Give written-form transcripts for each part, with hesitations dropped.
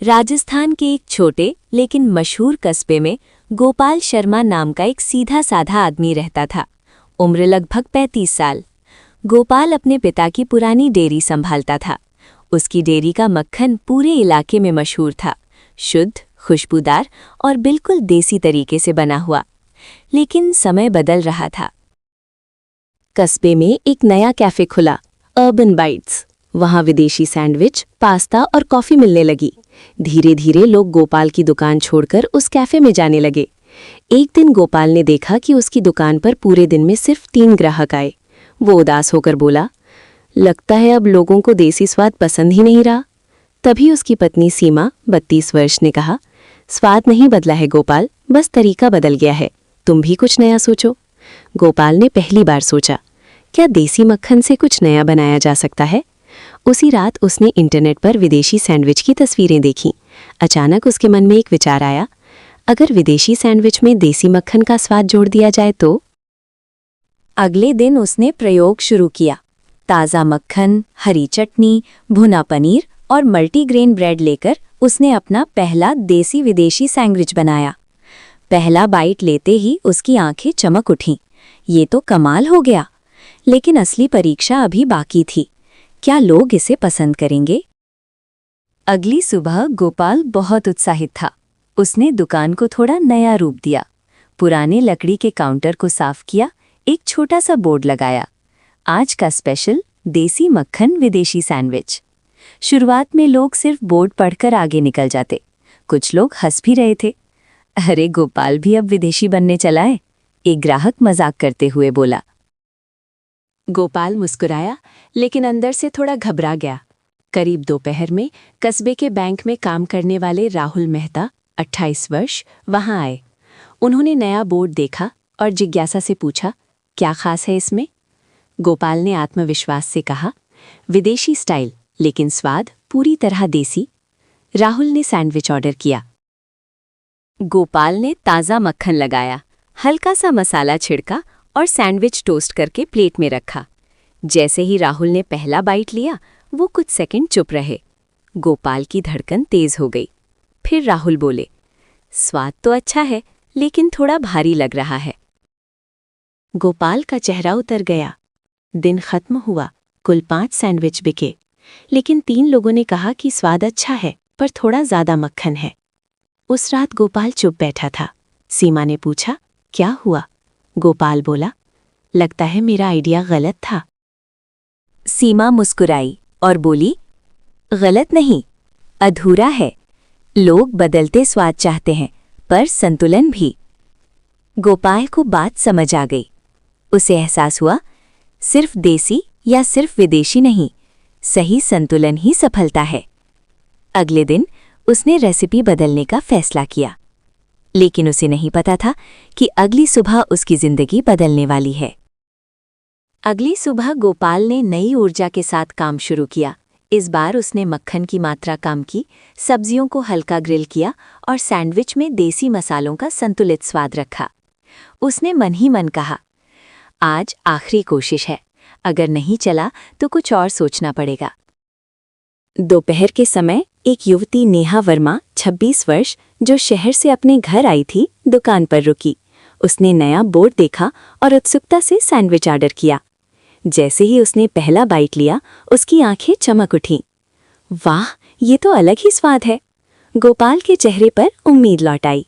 राजस्थान के एक छोटे लेकिन मशहूर कस्बे में गोपाल शर्मा नाम का एक सीधा साधा आदमी रहता था। उम्र लगभग 35 साल। गोपाल अपने पिता की पुरानी डेयरी संभालता था। उसकी डेयरी का मक्खन पूरे इलाके में मशहूर था, शुद्ध, खुशबूदार और बिल्कुल देसी तरीके से बना हुआ। लेकिन समय बदल रहा था। कस्बे में एक नया कैफे खुला, अर्बन बाइट्स। वहां विदेशी सैंडविच, पास्ता और कॉफी मिलने लगी। धीरे धीरे लोग गोपाल की दुकान छोड़कर उस कैफे में जाने लगे। एक दिन गोपाल ने देखा कि उसकी दुकान पर पूरे दिन में सिर्फ 3 ग्राहक आए। वो उदास होकर बोला, लगता है अब लोगों को देसी स्वाद पसंद ही नहीं रहा। तभी उसकी पत्नी सीमा, 32 वर्ष, ने कहा, स्वाद नहीं बदला है गोपाल, बस तरीका बदल गया है। तुम भी कुछ नया सोचो। गोपाल ने पहली बार सोचा, क्या देसी मक्खन से कुछ नया बनाया जा सकता है? उसी रात उसने इंटरनेट पर विदेशी सैंडविच की तस्वीरें देखीं। अचानक उसके मन में एक विचार आया, अगर विदेशी सैंडविच में देसी मक्खन का स्वाद जोड़ दिया जाए तो? अगले दिन उसने प्रयोग शुरू किया। ताज़ा मक्खन, हरी चटनी, भुना पनीर और मल्टीग्रेन ब्रेड लेकर उसने अपना पहला देसी विदेशी सैंडविच बनाया। पहला बाइट लेते ही उसकी आंखें चमक उठीं। ये तो कमाल हो गया। लेकिन असली परीक्षा अभी बाकी थी। क्या लोग इसे पसंद करेंगे? अगली सुबह गोपाल बहुत उत्साहित था। उसने दुकान को थोड़ा नया रूप दिया। पुराने लकड़ी के काउंटर को साफ किया, एक छोटा सा बोर्ड लगाया, आज का स्पेशल देसी मक्खन विदेशी सैंडविच। शुरुआत में लोग सिर्फ बोर्ड पढ़कर आगे निकल जाते। कुछ लोग हंस भी रहे थे। अरे, गोपाल भी अब विदेशी बनने चला है, एक ग्राहक मजाक करते हुए बोला। गोपाल मुस्कुराया, लेकिन अंदर से थोड़ा घबरा गया। करीब दोपहर में कस्बे के बैंक में काम करने वाले राहुल मेहता, 28 वर्ष, वहां आए। उन्होंने नया बोर्ड देखा और जिज्ञासा से पूछा, क्या खास है इसमें? गोपाल ने आत्मविश्वास से कहा, विदेशी स्टाइल, लेकिन स्वाद पूरी तरह देसी। राहुल ने सैंडविच ऑर्डर किया। गोपाल ने ताज़ा मक्खन लगाया, हल्का सा मसाला छिड़का और सैंडविच टोस्ट करके प्लेट में रखा। जैसे ही राहुल ने पहला बाइट लिया, वो कुछ सेकंड चुप रहे। गोपाल की धड़कन तेज हो गई। फिर राहुल बोले, स्वाद तो अच्छा है, लेकिन थोड़ा भारी लग रहा है। गोपाल का चेहरा उतर गया। दिन खत्म हुआ। कुल 5 सैंडविच बिके, लेकिन 3 लोगों ने कहा कि स्वाद अच्छा है, पर थोड़ा ज्यादा मक्खन है। उस रात गोपाल चुप बैठा था। सीमा ने पूछा, क्या हुआ? गोपाल बोला, लगता है मेरा आइडिया गलत था। सीमा मुस्कुराई और बोली, गलत नहीं, अधूरा है। लोग बदलते स्वाद चाहते हैं, पर संतुलन भी। गोपाल को बात समझ आ गई। उसे एहसास हुआ, सिर्फ देसी या सिर्फ विदेशी नहीं, सही संतुलन ही सफलता है। अगले दिन उसने रेसिपी बदलने का फैसला किया, लेकिन उसे नहीं पता था कि अगली सुबह उसकी जिंदगी बदलने वाली है। अगली सुबह गोपाल ने नई ऊर्जा के साथ काम शुरू किया। इस बार उसने मक्खन की मात्रा कम की, सब्जियों को हल्का ग्रिल किया और सैंडविच में देसी मसालों का संतुलित स्वाद रखा। उसने मन ही मन कहा, आज आखिरी कोशिश है, अगर नहीं चला तो कुछ और सोचना पड़ेगा। दोपहर के समय एक युवती नेहा वर्मा, 26 वर्ष, जो शहर से अपने घर आई थी, दुकान पर रुकी। उसने नया बोर्ड देखा और उत्सुकता से सैंडविच ऑर्डर किया। जैसे ही उसने पहला बाइट लिया, उसकी आंखें चमक उठीं। वाह, ये तो अलग ही स्वाद है। गोपाल के चेहरे पर उम्मीद लौट आई।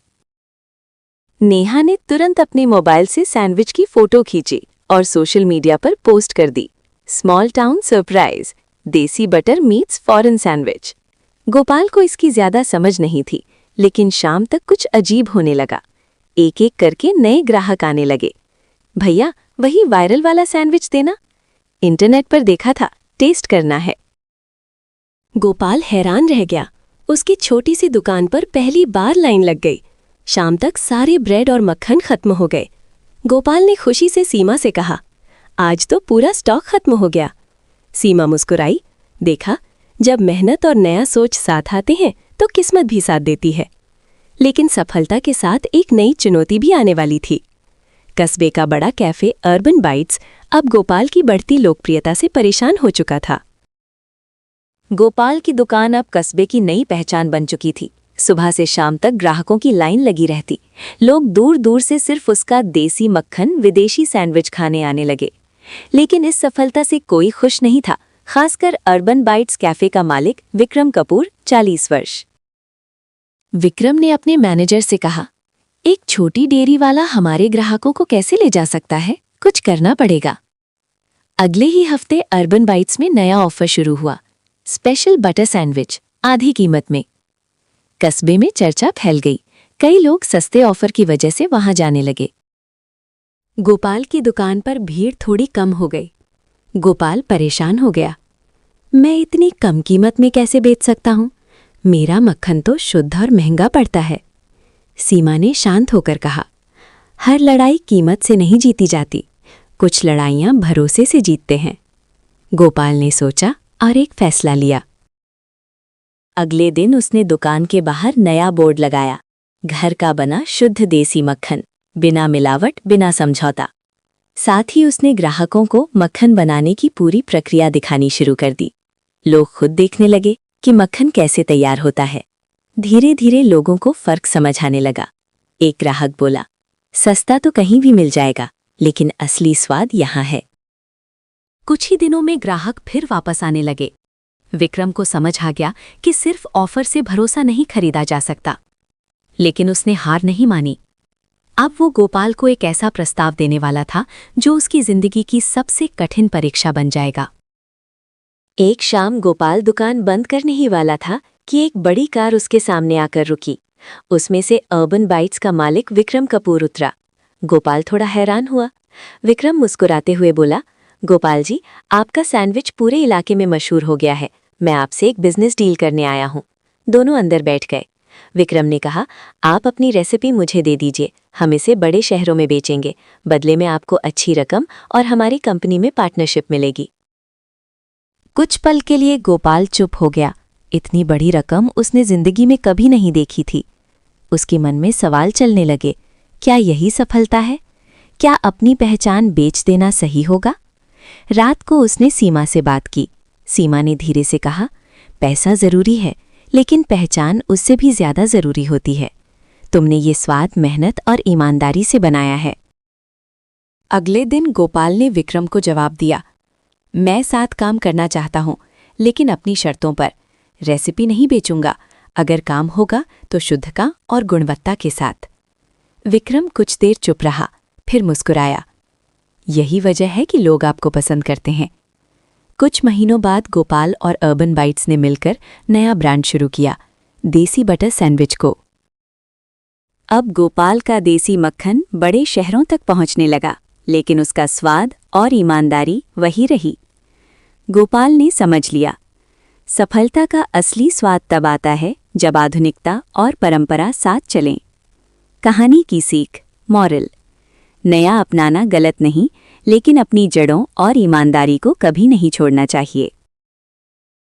नेहा ने तुरंत अपने मोबाइल से सैंडविच की फोटो खींची और सोशल मीडिया पर पोस्ट कर दी। स्मॉल टाउन सरप्राइज, देसी butter meets foreign sandwich. Gopal को इसकी ज्यादा समझ नहीं थी, लेकिन शाम तक कुछ अजीब होने लगा। एक एक करके नए ग्राहक आने लगे। भैया, वही वायरल वाला सैंडविच देना, इंटरनेट पर देखा था, टेस्ट करना है। गोपाल हैरान रह गया। उसकी छोटी सी दुकान पर पहली बार लाइन लग गई। शाम तक सारे ब्रेड और मक्खन खत्म हो गए। गोपाल ने खुशी से सीमा से कहा, आज तो पूरा स्टॉक खत्म हो गया। सीमा मुस्कुराई। देखा, जब मेहनत और नया सोच साथ आते हैं तो किस्मत भी साथ देती है। लेकिन सफलता के साथ एक नई चुनौती भी आने वाली थी। कस्बे का बड़ा कैफे अर्बन बाइट्स अब गोपाल की बढ़ती लोकप्रियता से परेशान हो चुका था। गोपाल की दुकान अब कस्बे की नई पहचान बन चुकी थी। सुबह से शाम तक ग्राहकों की लाइन लगी रहती। लोग दूर दूर से सिर्फ उसका देसी मक्खन विदेशी सैंडविच खाने आने लगे। लेकिन इस सफलता से कोई खुश नहीं था, खासकर अर्बन बाइट्स कैफे का मालिक विक्रम कपूर, 40 वर्ष। विक्रम ने अपने मैनेजर से कहा, एक छोटी डेयरी वाला हमारे ग्राहकों को कैसे ले जा सकता है? कुछ करना पड़ेगा। अगले ही हफ्ते अर्बन बाइट्स में नया ऑफर शुरू हुआ, स्पेशल बटर सैंडविच आधी कीमत में। कस्बे में चर्चा फैल गई। कई लोग सस्ते ऑफर की वजह से वहां जाने लगे। गोपाल की दुकान पर भीड़ थोड़ी कम हो गई। गोपाल परेशान हो गया। मैं इतनी कम कीमत में कैसे बेच सकता हूं? मेरा मक्खन तो शुद्ध और महंगा पड़ता है। सीमा ने शांत होकर कहा, हर लड़ाई कीमत से नहीं जीती जाती, कुछ लड़ाइयां भरोसे से जीतते हैं। गोपाल ने सोचा और एक फैसला लिया। अगले दिन उसने दुकान के बाहर नया बोर्ड लगाया, घर का बना शुद्ध देसी मक्खन, बिना मिलावट, बिना समझौता। साथ ही उसने ग्राहकों को मक्खन बनाने की पूरी प्रक्रिया दिखानी शुरू कर दी। लोग खुद देखने लगे कि मक्खन कैसे तैयार होता है। धीरे धीरे लोगों को फर्क समझ आने लगा। एक ग्राहक बोला, सस्ता तो कहीं भी मिल जाएगा, लेकिन असली स्वाद यहाँ है। कुछ ही दिनों में ग्राहक फिर वापस आने लगे। विक्रम को समझ आ गया कि सिर्फ ऑफर से भरोसा नहीं खरीदा जा सकता। लेकिन उसने हार नहीं मानी। अब वो गोपाल को एक ऐसा प्रस्ताव देने वाला था जो उसकी जिंदगी की सबसे कठिन परीक्षा बन जाएगा। एक शाम गोपाल दुकान बंद करने ही वाला था कि एक बड़ी कार उसके सामने आकर रुकी। उसमें से अर्बन बाइट्स का मालिक विक्रम कपूर उतरा। गोपाल थोड़ा हैरान हुआ। विक्रम मुस्कुराते हुए बोला, गोपाल जी, आपका सैंडविच पूरे इलाके में मशहूर हो गया है। मैं आपसे एक बिजनेस डील करने आया हूँ। दोनों अंदर बैठ गए। विक्रम ने कहा, आप अपनी रेसिपी मुझे दे दीजिए, हम इसे बड़े शहरों में बेचेंगे। बदले में आपको अच्छी रकम और हमारी कंपनी में पार्टनरशिप मिलेगी। कुछ पल के लिए गोपाल चुप हो गया। इतनी बड़ी रकम उसने जिंदगी में कभी नहीं देखी थी। उसके मन में सवाल चलने लगे, क्या यही सफलता है? क्या अपनी पहचान बेच देना सही होगा? रात को उसने सीमा से बात की। सीमा ने धीरे से कहा, पैसा जरूरी है, लेकिन पहचान उससे भी ज्यादा जरूरी होती है। तुमने ये स्वाद मेहनत और ईमानदारी से बनाया है। अगले दिन गोपाल ने विक्रम को जवाब दिया, मैं साथ काम करना चाहता हूं, लेकिन अपनी शर्तों पर। रेसिपी नहीं बेचूंगा, अगर काम होगा तो शुद्धता और गुणवत्ता के साथ। विक्रम कुछ देर चुप रहा, फिर मुस्कुराया। यही वजह है कि लोग आपको पसंद करते हैं। कुछ महीनों बाद गोपाल और अर्बन बाइट्स ने मिलकर नया ब्रांड शुरू किया, देसी बटर सैंडविच को। अब गोपाल का देसी मक्खन बड़े शहरों तक पहुंचने लगा, लेकिन उसका स्वाद और ईमानदारी वही रही। गोपाल ने समझ लिया, सफलता का असली स्वाद तब आता है जब आधुनिकता और परंपरा साथ चलें। कहानी की सीख, मॉरल, नया अपनाना गलत नहीं, लेकिन अपनी जड़ों और ईमानदारी को कभी नहीं छोड़ना चाहिए।